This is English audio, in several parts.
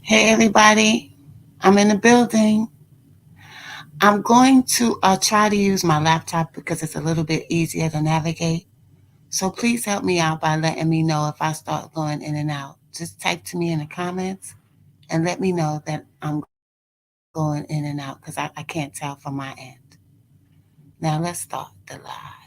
Hey everybody, I'm in the building. I'm going to try to use my laptop because it's a little bit easier to navigate. So please help me out by letting me know if I start going in and out. Just type to me in the comments and let me know that I'm going in and out because I can't tell from my end. Now let's start the live.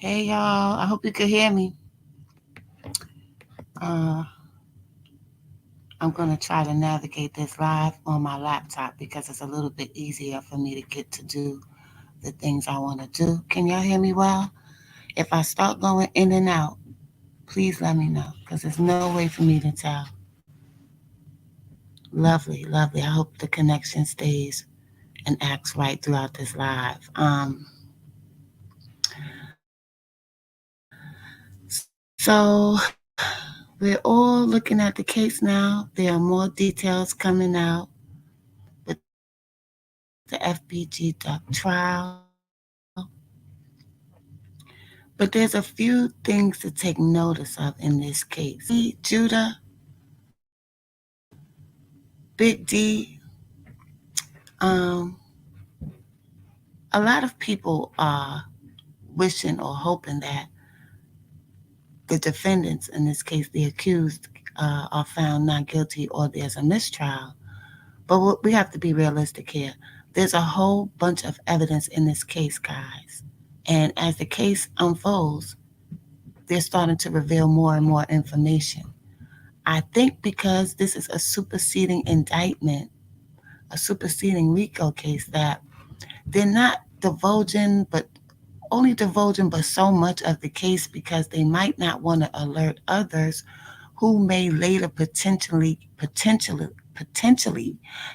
Hey y'all, I hope you can hear me. Uh, I'm going to try to navigate this live on my laptop because it's a little bit easier for me to get to do the things I want to do. Can y'all hear me well? If I start going in and out, please let me know because there's no way for me to tell. Lovely, lovely. I hope the connection stays and acts right throughout this live. So we're all looking at the case now. There are more details coming out with the FBG duck trial. But there's a few things to take notice of in this case. Judah, Big D, um, a lot of people are wishing or hoping that the defendants, in this case the accused, are found not guilty or there's a mistrial. But we have to be realistic here. There's a whole bunch of evidence in this case, guys. And as the case unfolds, they're starting to reveal more and more information. I think because this is a superseding indictment, a superseding RICO case, that they're not divulging, but only divulging but so much of the case because they might not want to alert others who may later potentially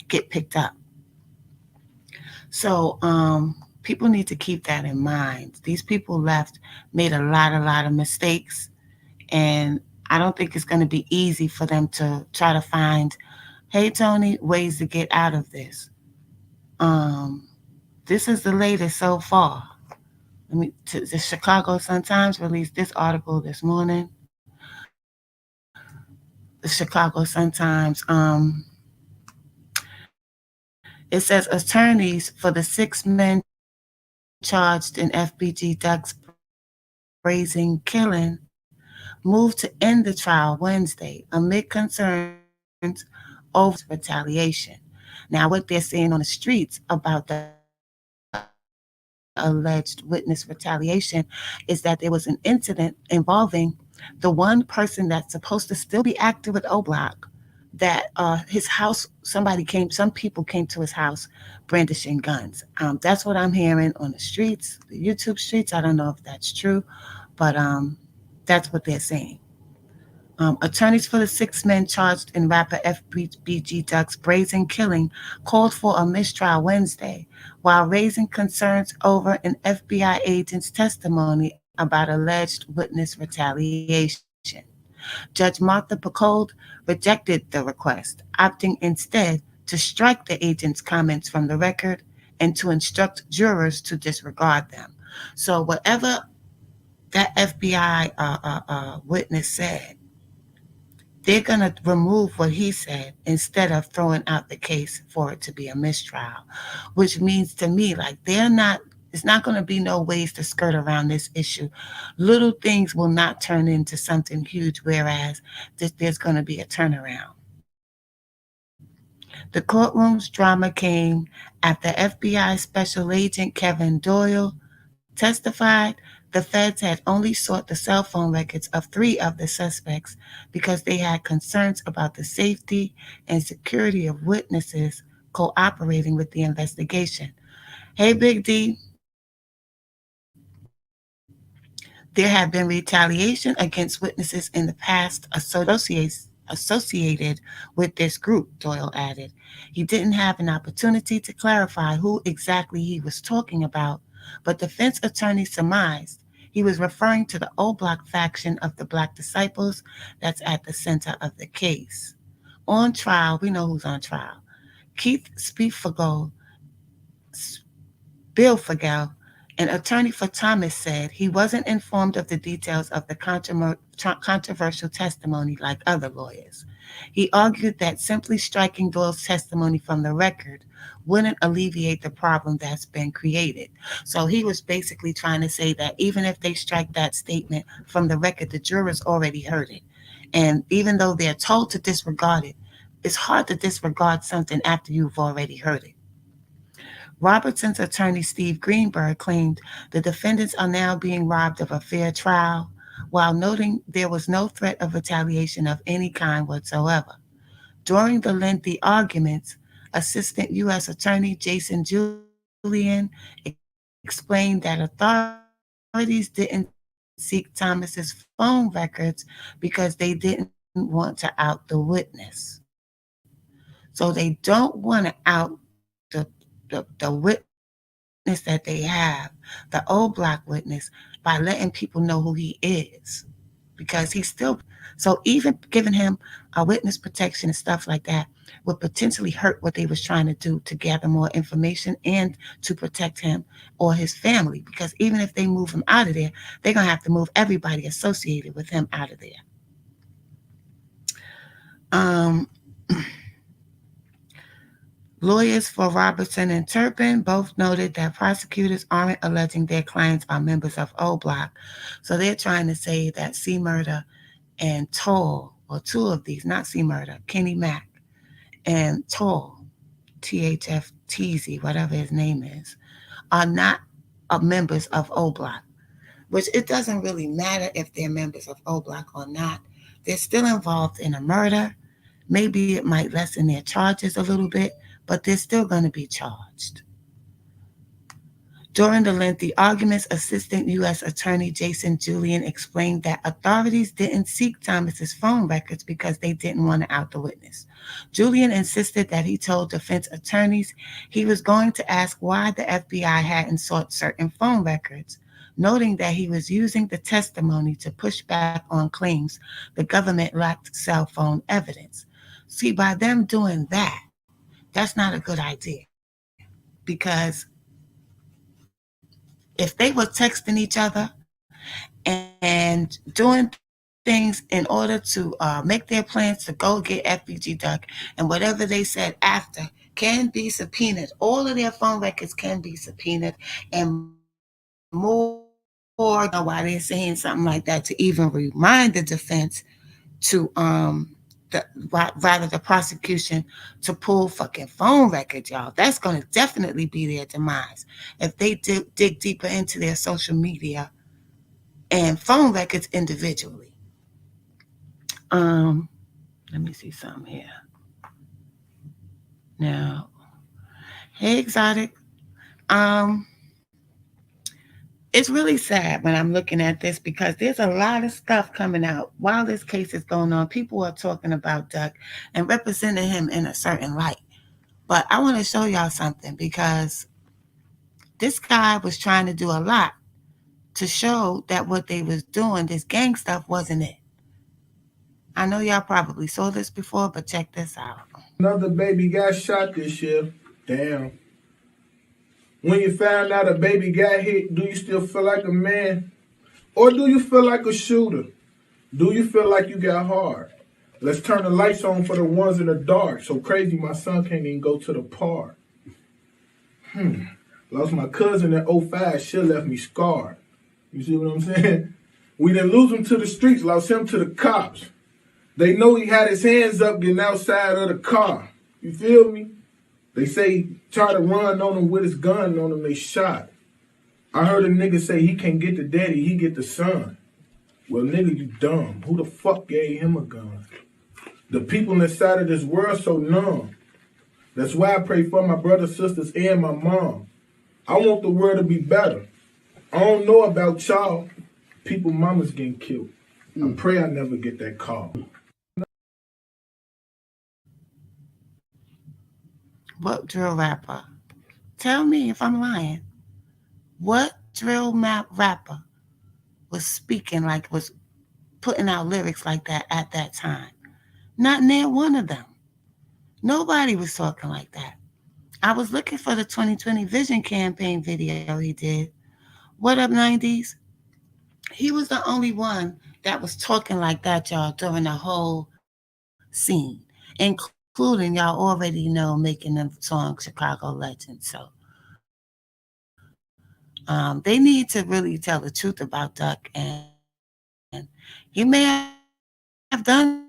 get picked up. So people need to keep that in mind. These people left, made a lot of mistakes, and I don't think it's going to be easy for them to try to find, hey Tony, ways to get out of this. Um, this is the latest so far. The Chicago Sun-Times released this article this morning. The Chicago Sun-Times. It says attorneys for the 6 men charged in FBG Duck's brazen killing moved to end the trial Wednesday amid concerns over retaliation. Now, what they're saying on the streets about the alleged witness retaliation is that there was an incident involving the one person that's supposed to still be active with O Block, that his house, somebody came, some people came to his house brandishing guns. That's what I'm hearing on the streets, the YouTube streets. I don't know if that's true, but that's what they're saying. Attorneys for the 6 men charged in rapper FBG Duck's brazen killing called for a mistrial Wednesday while raising concerns over an FBI agent's testimony about alleged witness retaliation. Judge Martha Picold rejected the request, opting instead to strike the agent's comments from the record and to instruct jurors to disregard them. So, whatever that FBI witness said, they're going to remove what he said instead of throwing out the case for it to be a mistrial, which means to me, like, it's not going to be no ways to skirt around this issue. Little things will not turn into something huge, whereas there's going to be a turnaround. The courtroom's drama came after FBI Special Agent Kevin Doyle testified the feds had only sought the cell phone records of three of the suspects because they had concerns about the safety and security of witnesses cooperating with the investigation. Hey, Big D, there have been retaliation against witnesses in the past associated with this group, Doyle added. He didn't have an opportunity to clarify who exactly he was talking about, but defense attorneys surmised he was referring to the O Block faction of the Black Disciples that's at the center of the case. On trial, we know who's on trial. Keith Bilfagel, an attorney for Thomas, said he wasn't informed of the details of the controversial testimony like other lawyers. He argued that simply striking Doyle's testimony from the record wouldn't alleviate the problem that's been created. So he was basically trying to say that even if they strike that statement from the record, the jurors already heard it. And even though they're told to disregard it, it's hard to disregard something after you've already heard it. Robertson's attorney Steve Greenberg claimed the defendants are now being robbed of a fair trial, while noting there was no threat of retaliation of any kind whatsoever. During the lengthy arguments, Assistant U.S. Attorney Jason Julian explained that authorities didn't seek Thomas's phone records because they didn't want to out the witness. So they don't want to out the witness that they have, the old Black witness, by letting people know who he is, because he's still present. So even giving him a witness protection and stuff like that would potentially hurt what they was trying to do to gather more information and to protect him or his family. Because even if they move him out of there, they're gonna have to move everybody associated with him out of there. Um, Lawyers for Robertson and Turpin both noted that prosecutors aren't alleging their clients are members of O Block. So they're trying to say that C Murder and Toll, or two of these, not C Murder, Kenny Mack and Toll, THFTZ, whatever his name is, are not members of O Block, which it doesn't really matter if they're members of O Block or not. They're still involved in a murder. Maybe it might lessen their charges a little bit, but they're still going to be charged. During the lengthy arguments, Assistant U.S. Attorney Jason Julian explained that authorities didn't seek Thomas's phone records because they didn't want to out the witness. Julian insisted that he told defense attorneys he was going to ask why the FBI hadn't sought certain phone records, noting that he was using the testimony to push back on claims the government lacked cell phone evidence. See, by them doing that, that's not a good idea, because if they were texting each other and doing things in order to make their plans to go get FBG Duck, and whatever they said after can be subpoenaed. All of their phone records can be subpoenaed, and more. I don't know why they're saying something like that, to even remind the defense to rather the prosecution to pull fucking phone records, y'all. That's going to definitely be their demise if they dig deeper into their social media and phone records individually. Um, Let me see something here. Now, hey, Exotic. Um, it's really sad when I'm looking at this, because there's a lot of stuff coming out while this case is going on. People are talking about Duck and representing him in a certain light. But I want to show y'all something, because this guy was trying to do a lot to show that what they was doing, this gang stuff, wasn't it. I know y'all probably saw this before, but check this out. Another baby got shot this year. Damn. When you found out a baby got hit, do you still feel like a man? Or do you feel like a shooter? Do you feel like you got hard? Let's turn the lights on for the ones in the dark. So crazy my son can't even go to the park. Lost my cousin in '05. Shit left me scarred. You see what I'm saying? We didn't lose him to the streets, lost him to the cops. They know he had his hands up getting outside of the car. You feel me? They say try to run on him with his gun on him, they shot. I heard a nigga say he can't get the daddy, he get the son. Well, nigga, you dumb. Who the fuck gave him a gun? The people inside of this world so numb. That's why I pray for my brothers, sisters, and my mom. I want the world to be better. I don't know about y'all. People mamas getting killed. I pray I never get that call. What drill rapper? Tell me if I'm lying. What drill map rapper was speaking like, was putting out lyrics like that at that time? Not near one of them. Nobody was talking like that. I was looking for the 2020 Vision campaign video he did. What up, 90s? He was the only one that was talking like that, y'all, during the whole scene, including y'all already know making them song Chicago Legends. So they need to really tell the truth about Duck, and he may have done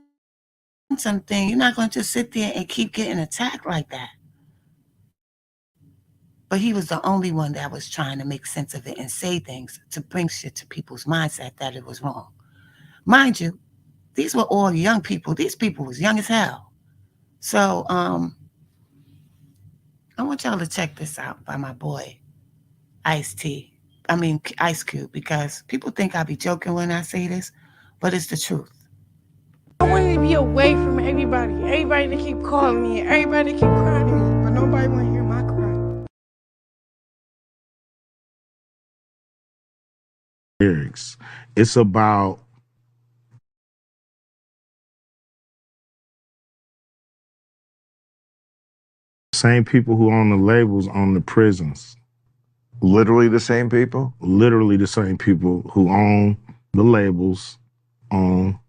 something. You're not going to just sit there and keep getting attacked like that. But he was the only one that was trying to make sense of it and say things to bring shit to people's mindset that it was wrong. Mind you, these were all young people. These people was young as hell. So I want y'all to check this out by my boy Ice T. I mean Ice Cube, because people think I be joking when I say this, but it's the truth. I wanted to be away from everybody. Everybody to keep calling me. Everybody to keep crying to me. But nobody want to hear my cry. Lyrics. It's about same people who own the labels own the prisons. Literally the same people? Literally the same people who own the labels own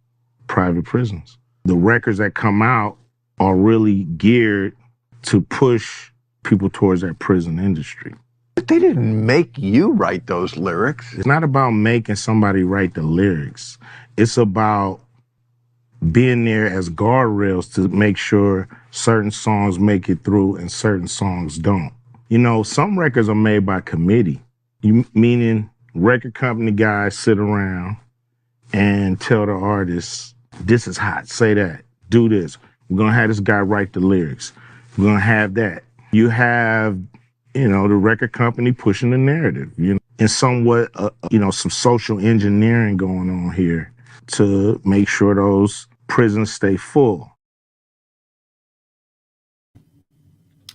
private prisons. The records that come out are really geared to push people towards that prison industry. But they didn't make you write those lyrics. It's not about making somebody write the lyrics. It's about being there as guardrails to make sure certain songs make it through and certain songs don't. You know, some records are made by committee, meaning record company guys sit around and tell the artists, this is hot, say that, do this. We're going to have this guy write the lyrics. We're going to have that. You have, you know, the record company pushing the narrative, you know, and somewhat, you know, some social engineering going on here to make sure those prisons stay full.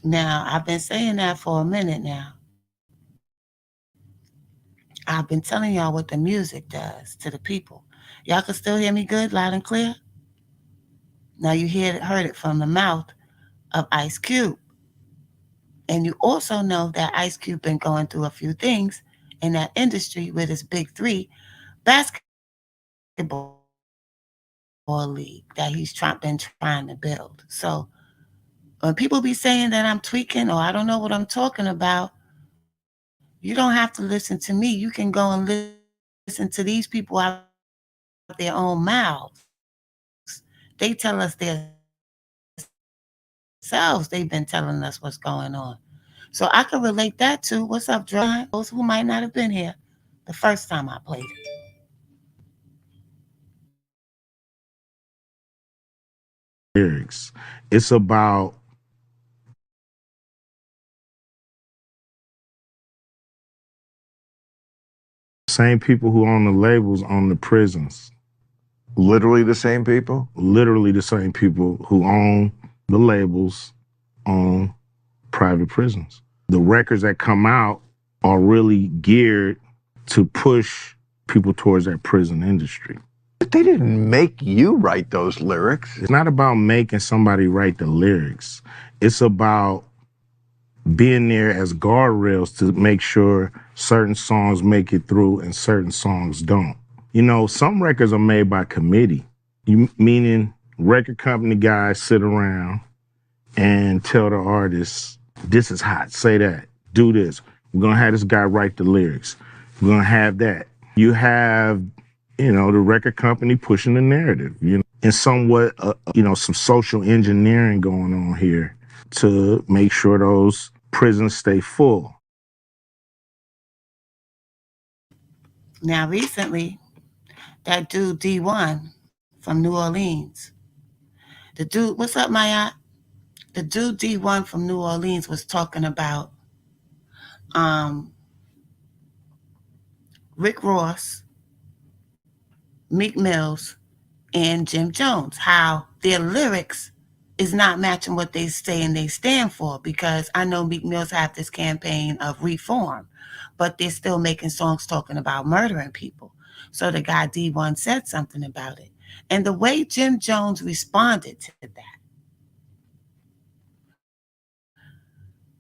Now, I've been saying that for a minute now. I've been telling y'all what the music does to the people. Y'all can still hear me good, loud and clear? Now you heard it from the mouth of Ice Cube. And you also know that Ice Cube been going through a few things in that industry with his big three basketball league that he's been trying to build. So when people be saying that I'm tweaking or I don't know what I'm talking about, you don't have to listen to me. You can go and listen to these people out their own mouths. They tell us themselves they've been telling us what's going on. So I can relate that to what's up, John, those who might not have been here the first time I played it. Lyrics. It's about same people who own the labels own the prisons. Literally the same people? Literally the same people who own the labels own private prisons. The records that come out are really geared to push people towards that prison industry. But they didn't make you write those lyrics. It's not about making somebody write the lyrics. It's about being there as guardrails to make sure certain songs make it through and certain songs don't. You know, some records are made by committee, meaning record company guys sit around and tell the artists, this is hot, say that, do this. We're going to have this guy write the lyrics. We're going to have that. You have, the record company pushing the narrative, and somewhat, some social engineering going on here to make sure those prisons stay full. Now, recently, that dude D1 from New Orleans, the dude, what's up, Maya? The dude D1 from New Orleans was talking about Rick Ross, Meek Mills, and Jim Jones, how their lyrics is not matching what they say and they stand for, because I know Meek Mills have this campaign of reform, but they're still making songs talking about murdering people. So the guy D1 said something about it. And the way Jim Jones responded to that,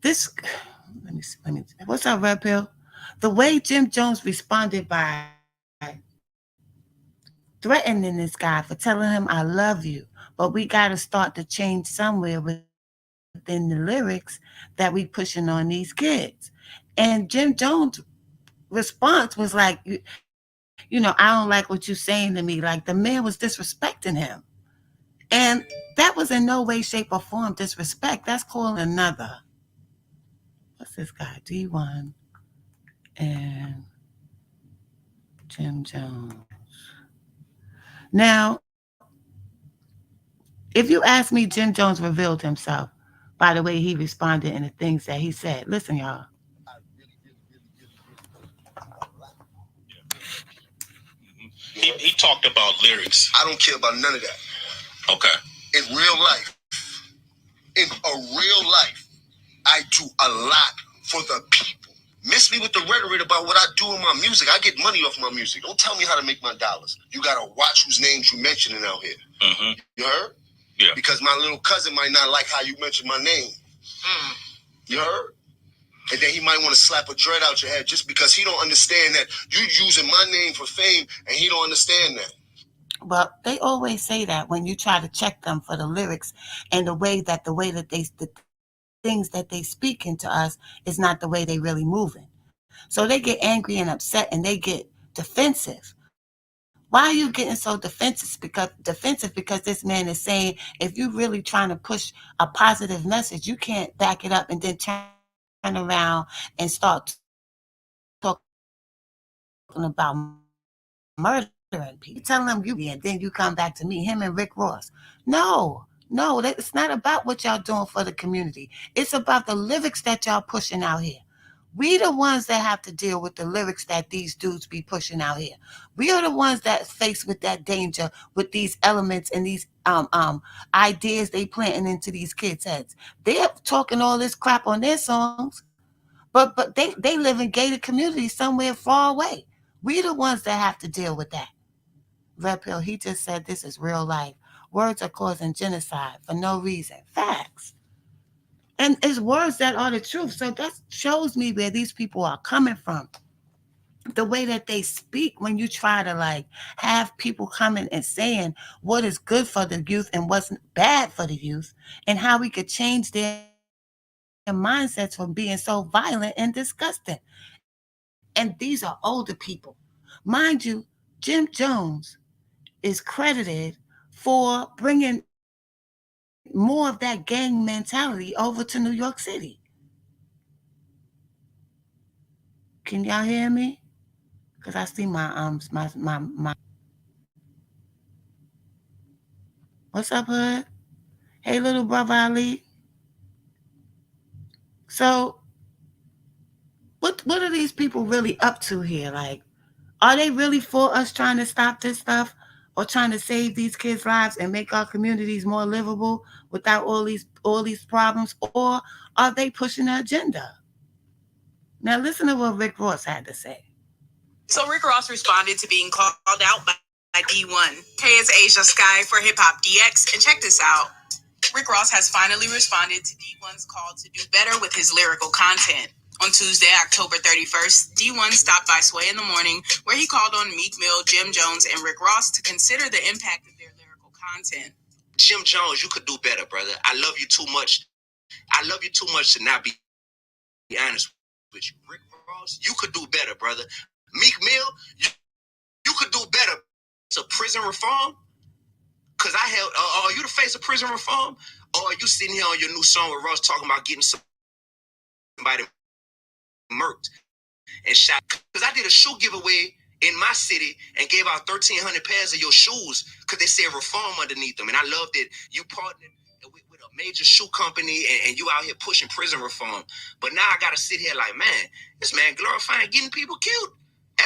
this, let me, what's up, Red Pill? The way Jim Jones responded by threatening this guy for telling him, I love you, but we got to start to change somewhere within the lyrics that we pushing on these kids. And Jim Jones' response was like, I don't like what you're saying to me. Like, the man was disrespecting him. And that was in no way, shape, or form disrespect. That's calling another. What's this guy? D1 and Jim Jones. Now, if you ask me, Jim Jones revealed himself by the way he responded and the things that he said. Listen, y'all. He talked about lyrics. I don't care about none of that. Okay. In real life, I do a lot for the people. Miss me with the rhetoric about what I do in my music. I get money off my music. Don't tell me how to make my dollars. You gotta watch whose names you mentioning out here. Mm-hmm. You heard? Yeah. Because my little cousin might not like how you mention my name. You heard? And then he might want to slap a dread out your head just because he don't understand that you using my name for fame, and he don't understand that. Well, they always say that when you try to check them for the lyrics and the way that the things that they speak into us is not the way they really moving. So they get angry and upset and they get defensive. Why are you getting so defensive? Because this man is saying, if you're really trying to push a positive message, you can't back it up and then turn around and start talking about murdering people. Telling them and then you come back to me, him and Rick Ross. No, it's not about what y'all doing for the community. It's about the lyrics that y'all pushing out here. We the ones that have to deal with the lyrics that these dudes be pushing out here. We are the ones that face with that danger with these elements and these ideas they planting into these kids' heads. They're talking all this crap on their songs, but they live in gated communities somewhere far away. We the ones that have to deal with that. Red Pill, he just said this is real life. Words are causing genocide for no reason. Facts. And it's words that are the truth. So that shows me where these people are coming from. The way that they speak when you try to have people coming and saying what is good for the youth and what's bad for the youth, and how we could change their mindsets from being so violent and disgusting. And these are older people. Mind you, Jim Jones is credited for bringing more of that gang mentality over to New York City. Can y'all hear me? Because I see my. What's up, Hood? Hey, little brother Ali. So, what are these people really up to here? Are they really for us trying to stop this stuff, or trying to save these kids' lives and make our communities more livable without all these problems, or are they pushing an agenda? Now listen to what Rick Ross had to say. So Rick Ross responded to being called out by D1. Hey, it's Asia Sky for Hip Hop DX, and check this out. Rick Ross has finally responded to D1's call to do better with his lyrical content. On Tuesday, October 31st, D1 stopped by Sway in the Morning, where he called on Meek Mill, Jim Jones, and Rick Ross to consider the impact of their lyrical content. Jim Jones, you could do better, brother. I love you too much. I love you too much to not be honest with you. Rick Ross, you could do better, brother. Meek Mill, you could do better. It's a prison reform. Cause I held, are you the face of prison reform? Or are you sitting here on your new song with Ross talking about getting somebody murked and shot? Cause I did a shoe giveaway in my city and gave out 1,300 pairs of your shoes because they said reform underneath them. And I love that you partnered with a major shoe company and you out here pushing prison reform. But now I got to sit here like, man, this man glorifying getting people killed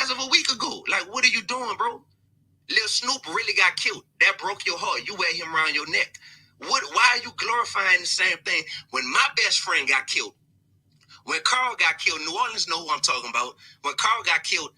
as of a week ago. Like, what are you doing, bro? Lil Snoop really got killed. That broke your heart. You wear him around your neck. Why are you glorifying the same thing when my best friend got killed? When Carl got killed, New Orleans know who I'm talking about. When Carl got killed,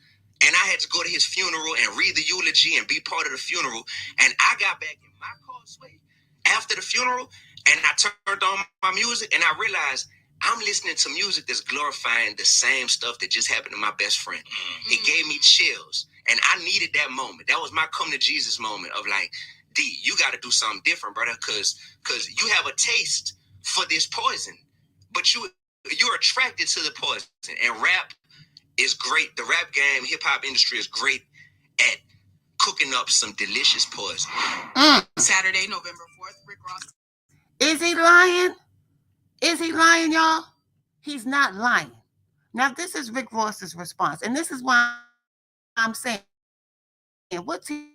and I had to go to his funeral and read the eulogy and be part of the funeral, and I got back in my car sway after the funeral, and I turned on my music, and I realized I'm listening to music that's glorifying the same stuff that just happened to my best friend. Mm-hmm. It gave me chills, and I needed that moment. That was my come to Jesus moment of like, D, you got to do something different, brother, because you have a taste for this poison, but you're attracted to the poison, and rap is great. The rap game, hip hop industry is great at cooking up some delicious poison. Saturday, November 4th, Rick Ross. Is he lying? Is he lying, y'all? He's not lying. Now, this is Rick Ross's response, and this is why I'm saying, what team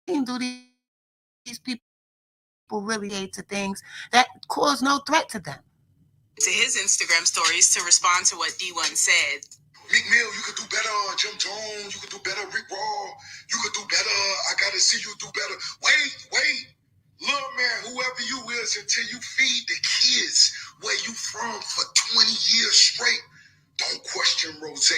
do these people really hate to things that cause no threat to them? To his Instagram stories to respond to what D1 said. Meek Mill, you could do better. Jim Jones, you could do better. Rick Ross, you could do better. I gotta see you do better. Wait. Little man, whoever you is, until you feed the kids where you from for 20 years straight, don't question Rose.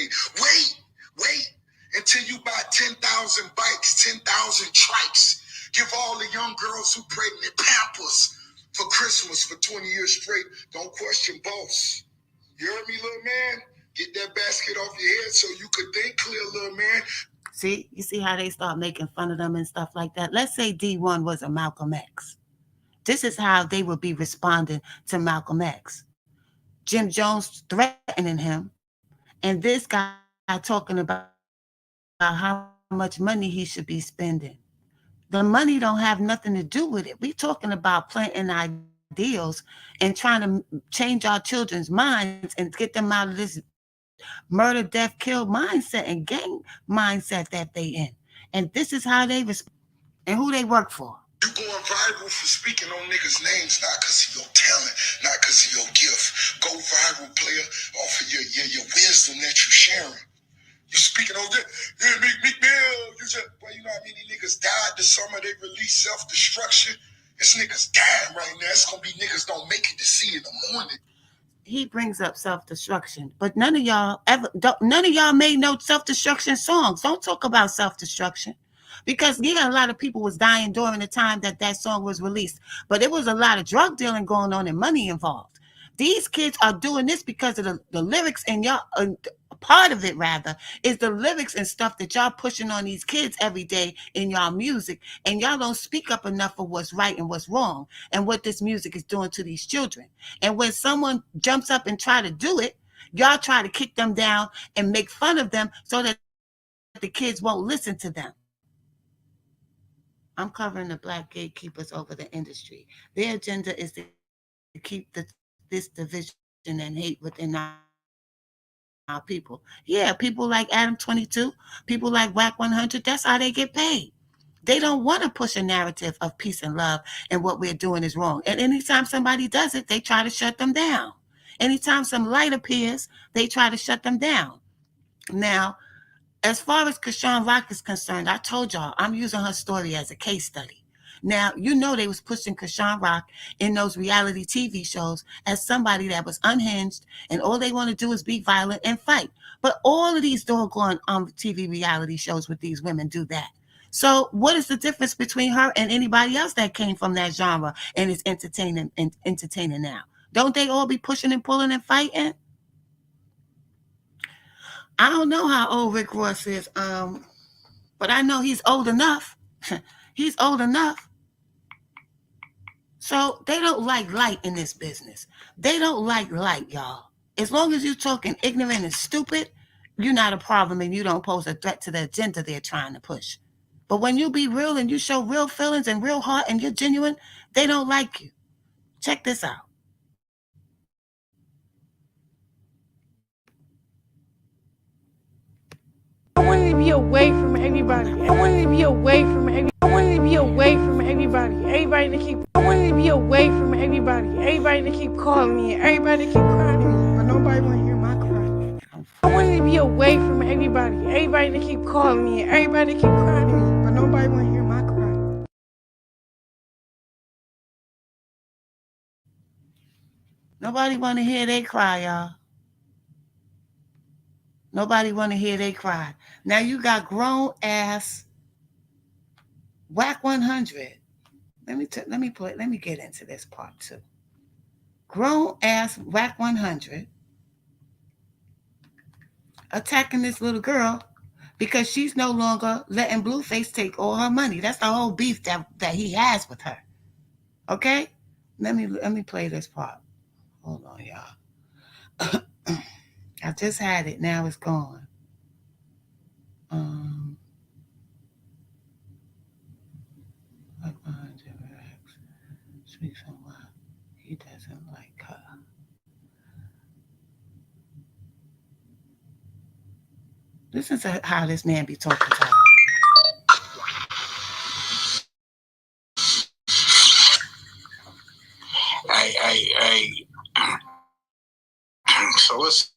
Wait. Until you buy 10,000 bikes, 10,000 trikes. Give all the young girls who pregnant Pampers for Christmas for 20 years straight. Don't question boss. You heard me, little man? Get that basket off your head so you could think clear, little man. See, you see how they start making fun of them and stuff like that? Let's say D1 was a Malcolm X. This is how they would be responding to Malcolm X. Jim Jones threatening him, and this guy talking about how much money he should be spending. The money don't have nothing to do with it. We talking about planting ideals and trying to change our children's minds and get them out of this murder, death, kill mindset and gang mindset that they in. And this is how they respond and who they work for. You going viral for speaking on niggas' names, not because of your talent, not because of your gift. Go viral, player, off of your wisdom that you sharing. You speaking on that? Yeah, Meek Mill. You said, well, you know how many niggas died this summer? They released self-destruction. It's niggas dying right now. It's gonna be niggas don't make it to see in the morning. He brings up self-destruction, but none of y'all made no self-destruction songs. Don't talk about self-destruction, because a lot of people was dying during the time that song was released, but there was a lot of drug dealing going on and money involved. These kids are doing this because of the lyrics, and y'all, part of it rather is the lyrics and stuff that y'all pushing on these kids every day in y'all music, and y'all don't speak up enough for what's right and what's wrong and what this music is doing to these children. And when someone jumps up and try to do it, y'all try to kick them down and make fun of them so that the kids won't listen to them. I'm covering the black gatekeepers over the industry. Their agenda is to keep this division and hate within our people. Yeah, people like Adam 22, people like Whack 100, that's how they get paid. They don't want to push a narrative of peace and love and what we're doing is wrong. And anytime somebody does it, they try to shut them down. Anytime some light appears, they try to shut them down. Now, as far as Chrisean Rock is concerned, I told y'all I'm using her story as a case study. Now, they was pushing Chrisean Rock in those reality TV shows as somebody that was unhinged, and all they want to do is be violent and fight. But all of these doggone TV reality shows with these women do that. So what is the difference between her and anybody else that came from that genre and is entertaining now? Don't they all be pushing and pulling and fighting? I don't know how old Rick Ross is, but I know he's old enough. He's old enough. So they don't like light in this business. They don't like light, y'all. As long as you're talking ignorant and stupid, you're not a problem and you don't pose a threat to the agenda they're trying to push. But when you be real and you show real feelings and real heart and you're genuine, they don't like you. Check this out. I wanted to be away from everybody. I wanted to be away from everybody. I wanted to be away from everybody. Everybody to keep. I wanted to be away from everybody. Everybody to keep calling me. Everybody to keep crying to me, but nobody want to hear my cry. I wanted to be away from everybody. Everybody to keep calling me. Everybody to keep crying to me, but nobody want to hear my cry. Nobody want to hear they cry, y'all. Nobody want to hear they cry. Now you got grown ass whack 100. Let me get into this part too. Grown ass whack 100 attacking this little girl because she's no longer letting Blueface take all her money. That's the whole beef that he has with her. Okay? Let me play this part. Hold on, y'all. I just had it. Now it's gone. Like 100 speaks on why he doesn't like her. Listen to how this man be talking to her. Hey. So what's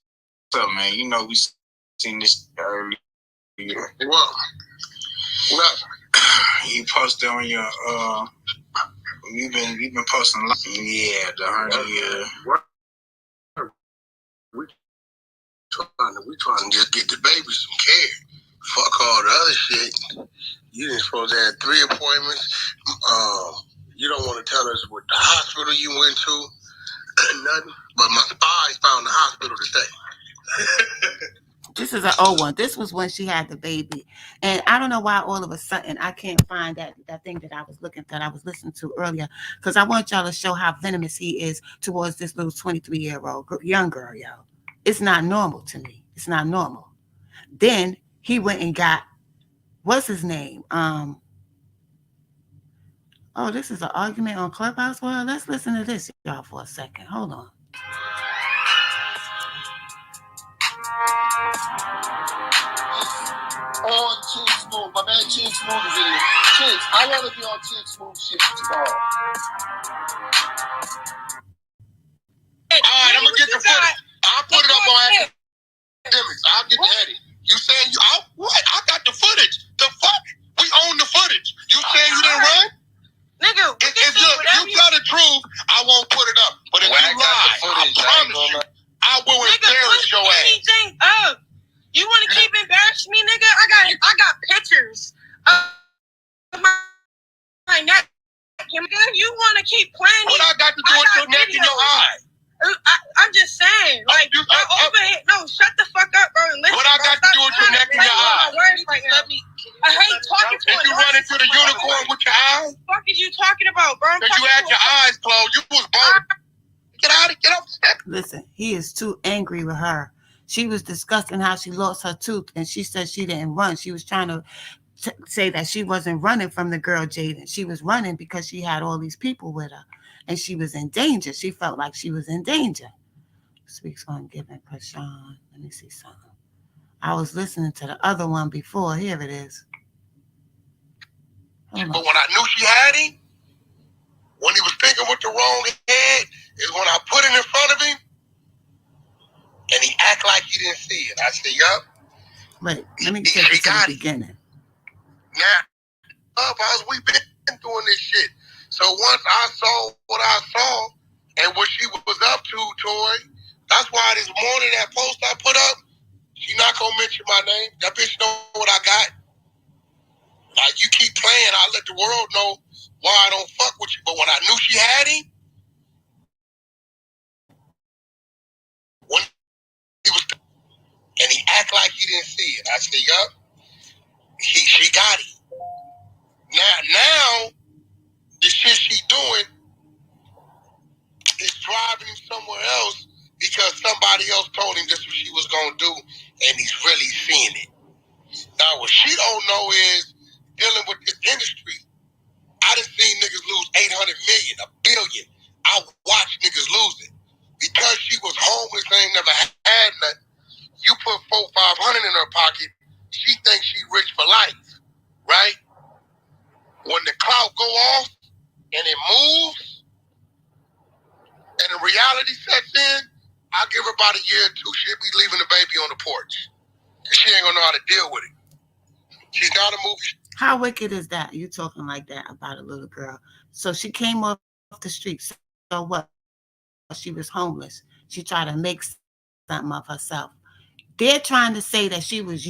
up, man? You know we seen this earlier. What? You posted on your you've been posting a lot. Yeah, the hernia. We trying to just get the baby some care. Fuck all the other shit. You didn't supposed to have 3 appointments. You don't want to tell us what the hospital you went to. Nothing. But my spies found the hospital today. This is an old one. This was when she had the baby. And I don't know why all of a sudden I can't find that thing that I was listening to earlier. Because I want y'all to show how venomous he is towards this little 23-year-old young girl, yo. It's not normal to me. It's not normal. Then he went and got, what's his name? Oh, this is an argument on Clubhouse. Well, let's listen to this, y'all, for a second. Hold on. On Chin Smooth, my man Chin Smooth is in here. Chin, I want to be on Chin Smooth shit tomorrow. All right, I'm gonna get the footage. I'll put it up on academics. I'll get the edit. You saying what? I got the footage. The fuck? We own the footage. You saying you didn't run? Nigga, if you tell the truth, I won't put it up. But if you lie, I promise you, I will embarrass your ass. Anything up. You want to keep embarrassing me, nigga? I got pictures of my neck. You want to keep playing? What I got to do with your neck and your eye? I'm just saying, like, over here. No, shut the fuck up, bro. And listen, what I got to do with your neck and your eye? Right now. I hate talking to you. You run into the unicorn with your eyes? What the fuck is you talking about, bro? Because you had your eyes closed. You was bold. Get out of get up. Listen, he is too angry with her. She was discussing how she lost her tooth, and she said she didn't run. She was trying to say that she wasn't running from the girl Jaden. She was running because she had all these people with her, and she was in danger. She felt like she was in danger. Speaks on giving Chrisean. Let me see something. I was listening to the other one before. Here it is. But when I knew she had him, when he was thinking with the wrong head, is when I put it in front of him, and he act like he didn't see it. I said, yup. Wait, let me take it to the beginning. Now, we been doing this shit. So once I saw what I saw and what she was up to, Toy, that's why this morning that post I put up, she not gonna mention my name. That bitch know what I got. Like, you keep playing, I'll let the world know why I don't fuck with you. But when I knew she had him, when he was, and he act like he didn't see it. I said, yup, she got him. Now, the shit she doing driving him somewhere else because somebody else told him this was what she was gonna do, and he's really seeing it. Now, what she don't know is dealing with this industry. I done seen niggas lose 800 million, a billion. I watched niggas lose it because she was homeless and ain't never had nothing. You put 400-500 in her pocket, she thinks she rich for life, right? When the clout go off and it moves and the reality sets in, I'll give her about a year or two. She'll be leaving the baby on the porch. She ain't gonna know how to deal with it. She's not a movie. How wicked is that? You talking like that about a little girl. So she came off the street. So what? She was homeless. She tried to make something of herself. They're trying to say that she was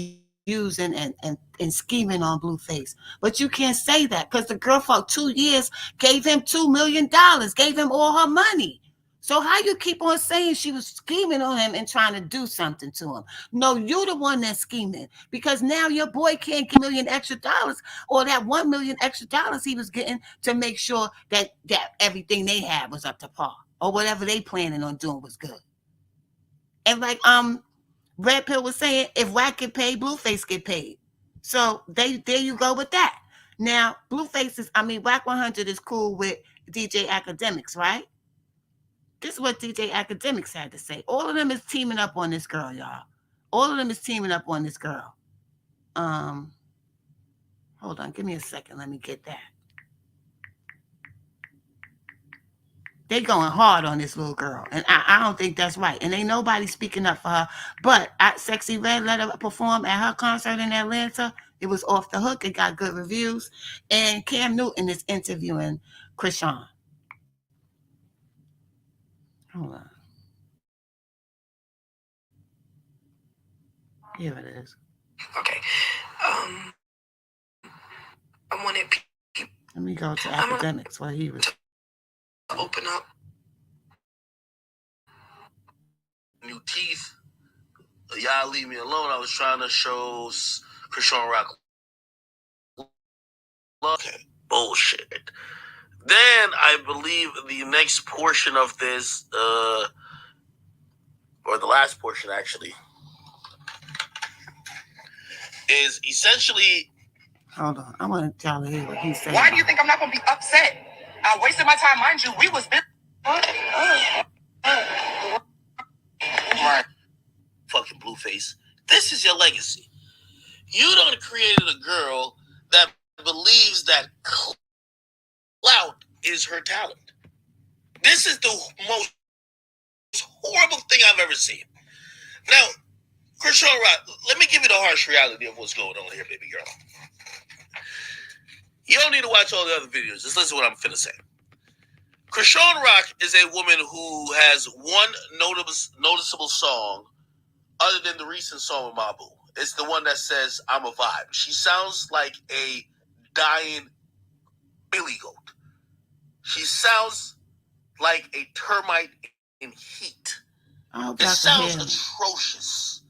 using and scheming on Blueface. But you can't say that because the girl for 2 years gave him $2 million, gave him all her money. So how you keep on saying she was scheming on him and trying to do something to him? No, you're the one that's scheming because now your boy can't get $1 million extra or that $1 million extra he was getting to make sure that everything they had was up to par or whatever they planning on doing was good. And like Red Pill was saying, if Wack get paid, Blueface get paid. So there you go with that. Now, Wack 100 is cool with DJ Academics, right? This is what DJ Academics had to say. All of them is teaming up on this girl, y'all. All of them is teaming up on this girl. Hold on, give me a second. Let me get that. They going hard on this little girl, and I don't think that's right. And ain't nobody speaking up for her. But Sexy Red let her perform at her concert in Atlanta. It was off the hook. It got good reviews. And Cam Newton is interviewing Chrisean. Hold on. Here it is. Okay. I wanted people. Let me go to Academics where he was. Open up. New teeth. Y'all leave me alone. I was trying to show Chrisean Rock. Okay, bullshit. Then I believe the next portion of this, or the last portion actually, is essentially. Hold on, I want to tell you what he said. Why do you think I'm not going to be upset? I wasted my time, mind you. We was busy. Fucking Blueface. This is your legacy. You done created a girl that believes that clout is her talent. This is the most horrible thing I've ever seen. Now, Chrisean Rock, let me give you the harsh reality of what's going on here, baby girl. You don't need to watch all the other videos. Just listen to what I'm finna say. Chrisean Rock is a woman who has one noticeable song other than the recent song with Mabu. It's the one that says, I'm a vibe. She sounds like a dying billy goat. She sounds like a termite in heat. It sounds atrocious.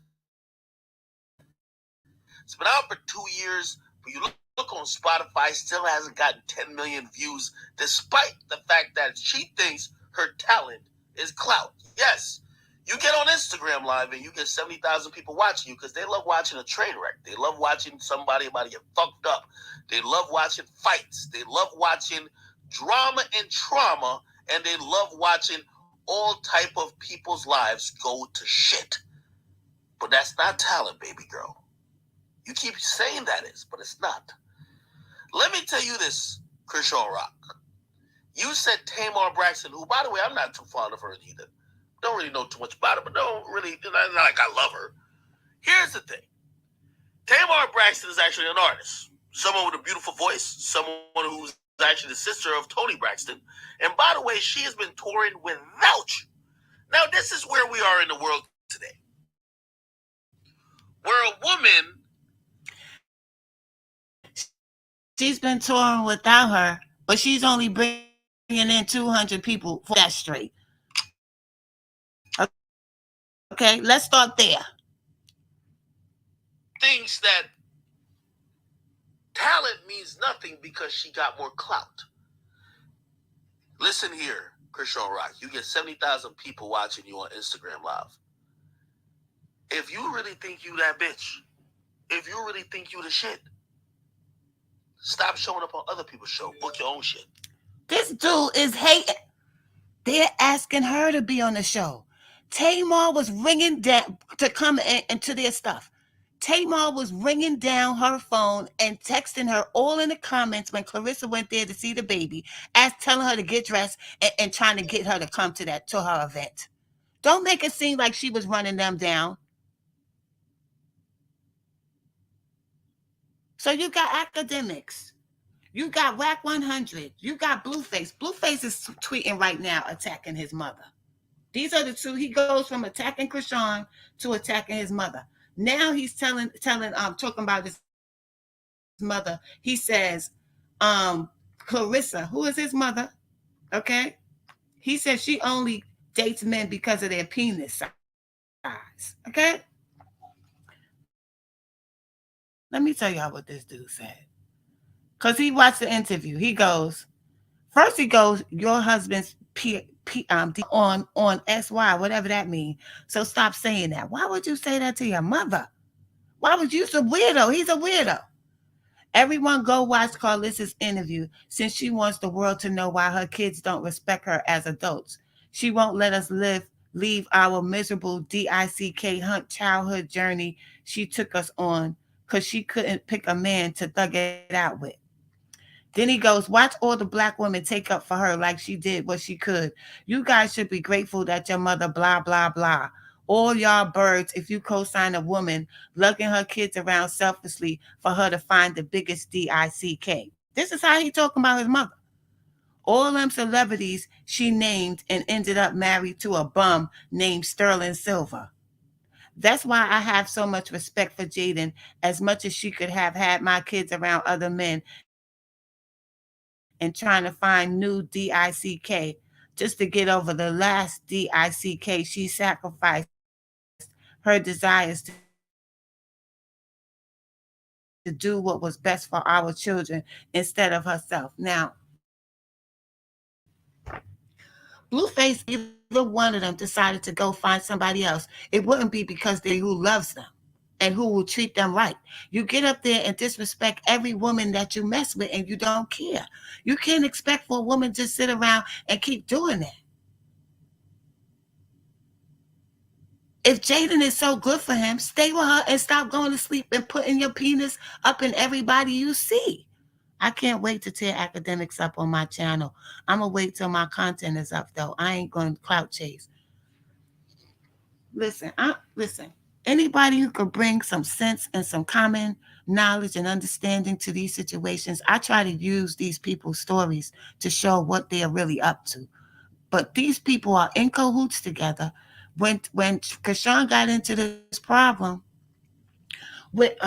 It's been out for 2 years, but you look on Spotify, still hasn't gotten 10 million views, despite the fact that she thinks her talent is clout. Yes, you get on Instagram Live and you get 70,000 people watching you because they love watching a train wreck. They love watching somebody about to get fucked up. They love watching fights. They love watching drama and trauma, and they love watching all type of people's lives go to shit. But that's not talent, baby girl. You keep saying that is, but it's not. Let me tell you this, Chrisean Rock. You said Tamar Braxton, who, by the way, I'm not too fond of her either. Don't really know too much about her, but don't really, not like I love her. Here's the thing. Tamar Braxton is actually an artist. Someone with a beautiful voice. Someone who's actually the sister of Toni Braxton. And by the way, she has been touring without you. Now, this is where we are in the world today. Where a woman... She's been touring without her, but she's only bringing in 200 people for that straight. Okay, let's start there. Thinks that talent means nothing because she got more clout. Listen here, Chrisean Rock, you get 70,000 people watching you on Instagram Live. If you really think you that bitch, if you really think you the shit, stop showing up on other people's show. Book your own shit. This dude is hating. They're asking her to be on the show. Tamar was ringing down to come into their stuff. Tamar was ringing down her phone and texting her all in the comments when Clarissa went there to see the baby, as telling her to get dressed and trying to get her to come to her event. Don't make it seem like she was running them down. So you got academics. You got Whack 100. You got Blueface. Blueface is tweeting right now attacking his mother. These are the two. He goes from attacking Chrisean to attacking his mother. Now he's talking about his mother. He says, Clarissa, who is his mother, okay? He says she only dates men because of their penis size, okay? Let me tell y'all what this dude said. Because he watched the interview. First he goes, your husband's on SY, whatever that means. So stop saying that. Why would you say that to your mother? Why would you? A weirdo. He's a weirdo. Everyone go watch Carlissa's interview since she wants the world to know why her kids don't respect her as adults. She won't let us leave our miserable DICK hunt childhood journey she took us on because she couldn't pick a man to thug it out with. Then he goes, watch all the black women take up for her like she did what she could. You guys should be grateful that your mother, blah, blah, blah. All y'all birds, if you co-sign a woman lugging her kids around selfishly for her to find the biggest DICK. This is how he talking about his mother. All them celebrities she named and ended up married to a bum named Sterling Silver. That's why I have so much respect for Jaden, as much as she could have had my kids around other men and trying to find new DICK just to get over the last DICK she sacrificed her desires to do what was best for our children instead of herself. Now, Blueface, either one of them decided to go find somebody else, it wouldn't be because they who loves them and who will treat them right. You get up there and disrespect every woman that you mess with and you don't care. You can't expect for a woman to sit around and keep doing that. If Jaden is so good for him, stay with her and stop going to sleep and putting your penis up in everybody you see. I can't wait to tear academics up on my channel. I'm going to wait till my content is up, though. I ain't going to clout chase. Listen. Anybody who could bring some sense and some common knowledge and understanding to these situations, I try to use these people's stories to show what they are really up to. But these people are in cahoots together. When Chrisean got into this problem with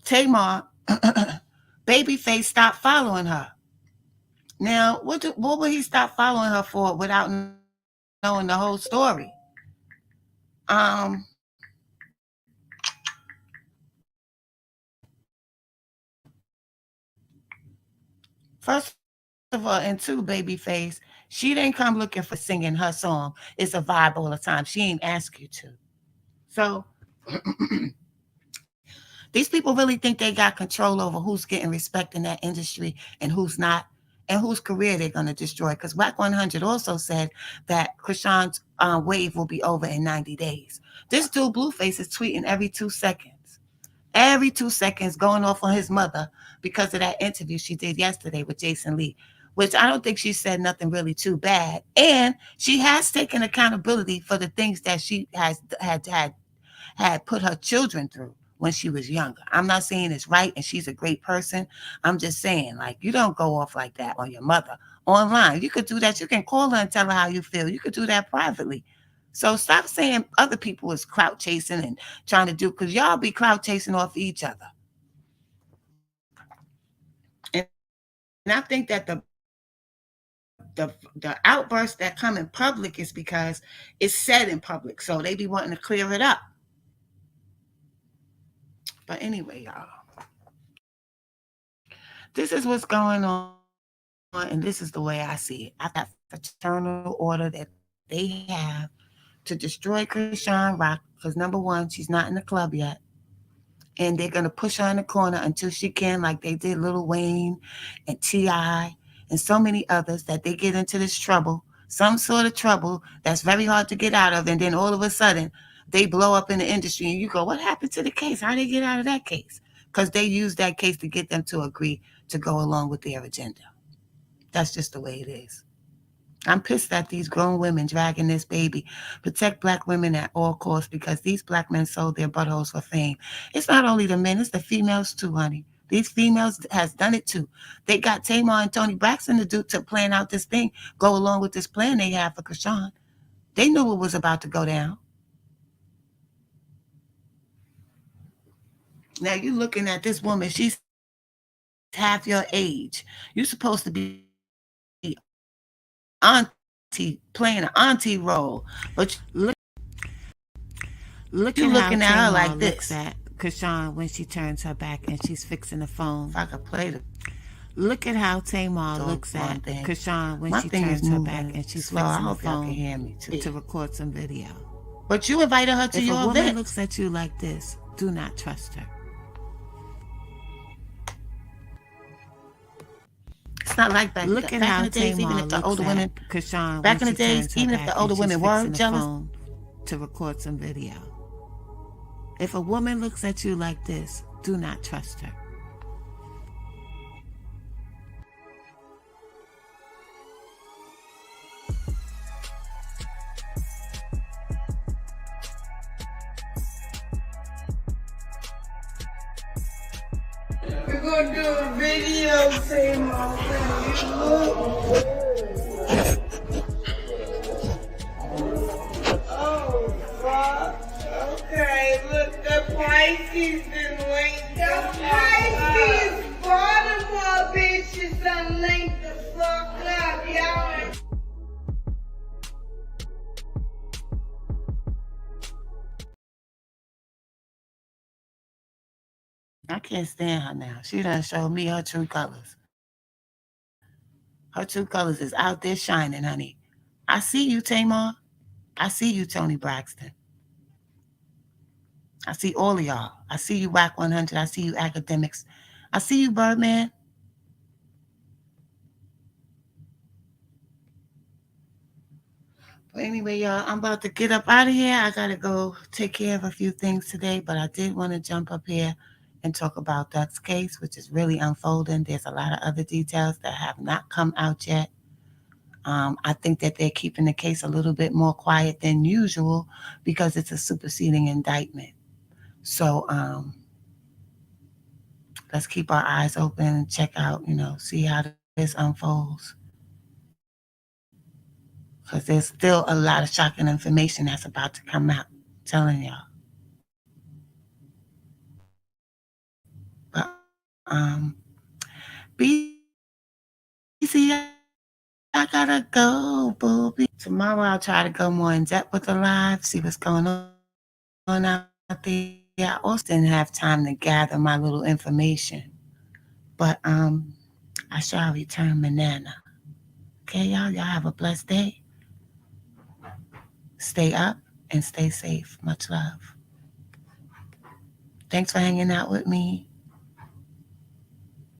Tamar, Babyface stopped following her. Now, what would he stop following her for without knowing the whole story? Um, First of all, and two, Babyface, she didn't come looking for singing her song. It's a vibe all the time. She ain't ask you to. So these people really think they got control over who's getting respect in that industry and who's not, and whose career they're going to destroy. Because Whack 100 also said that Chrisean's wave will be over in 90 days. This dude, Blueface, is tweeting every 2 seconds. Every 2 seconds going off on his mother because of that interview she did yesterday with Jason Lee, which I don't think she said nothing really too bad. And she has taken accountability for the things that she has had put her children through when she was younger. I'm not saying it's right and she's a great person. I'm just saying, like, you don't go off like that on your mother online. You could do that. You can call her and tell her how you feel. You could do that privately. So stop saying other people is clout chasing and trying to do, because y'all be clout chasing off each other. And I think that the outbursts that come in public is because it's said in public. So they be wanting to clear it up. But anyway, y'all, this is what's going on. and this is the way I see it. I got fraternal order that they have to destroy Chrisean Rock because number one, she's not in the club yet. And they're gonna push her in the corner until she can, like they did Lil Wayne and T.I. and so many others, that they get into this trouble, some sort of trouble that's very hard to get out of, and then all of a sudden they blow up in the industry, and you go, "What happened to the case? How did they get out of that case?" Because they used that case to get them to agree to go along with their agenda. That's just the way it is. I'm pissed at these grown women dragging this baby. Protect black women at all costs because these black men sold their buttholes for fame. It's not only the men, it's the females too, honey. These females has done it too. They got Tamar and Tony Braxton to plan out this thing, go along with this plan they have for Chrisean. They knew what was about to go down. Now you're looking at this woman, she's half your age. You're supposed to be auntie, playing an auntie role, but Look you at looking how at her Tamar like looks this. at Chrisean when she turns her back and she's fixing the phone. If I could play the Look at how Tamar dog looks one at thing. Chrisean when My she thing is turns her moving back and she's slow. I fixing the hope y'all can phone hear me too. to record some video. But you invited her to If a your woman event. looks at you like this, do not trust her. It's not like back, Look at back how in the days, even Tamar if the looks older at women, Chrisean back in when the she days, turns her even if back the and older she's women were fixing the jealous, phone to record some video. If a woman looks at you like this, do not trust her. We're gonna do a video, Tamar. Oh, fuck. Okay, look, the Pisces been linked. The Pisces Baltimore bitches done linked the fuck up, y'all. I can't stand her now. She done showed me her true colors. Her true colors is out there shining, honey. I see you, Tamar. I see you, Tony Braxton. I see all of y'all. I see you, Whack 100. I see you, Academics. I see you, Birdman. But anyway, y'all, I'm about to get up out of here. I gotta go take care of a few things today, but I did want to jump up here and talk about Duck's case, which is really unfolding. There's a lot of other details that have not come out yet. I think that they're keeping the case a little bit more quiet than usual because it's a superseding indictment. So let's keep our eyes open and check out, see how this unfolds. Because there's still a lot of shocking information that's about to come out. I'm telling y'all. But BC, I gotta go, booby. Tomorrow I'll try to go more in depth with the live, see what's going on out there. I also didn't have time to gather my little information. But I shall return manana. Okay, y'all have a blessed day. Stay up and stay safe. Much love. Thanks for hanging out with me.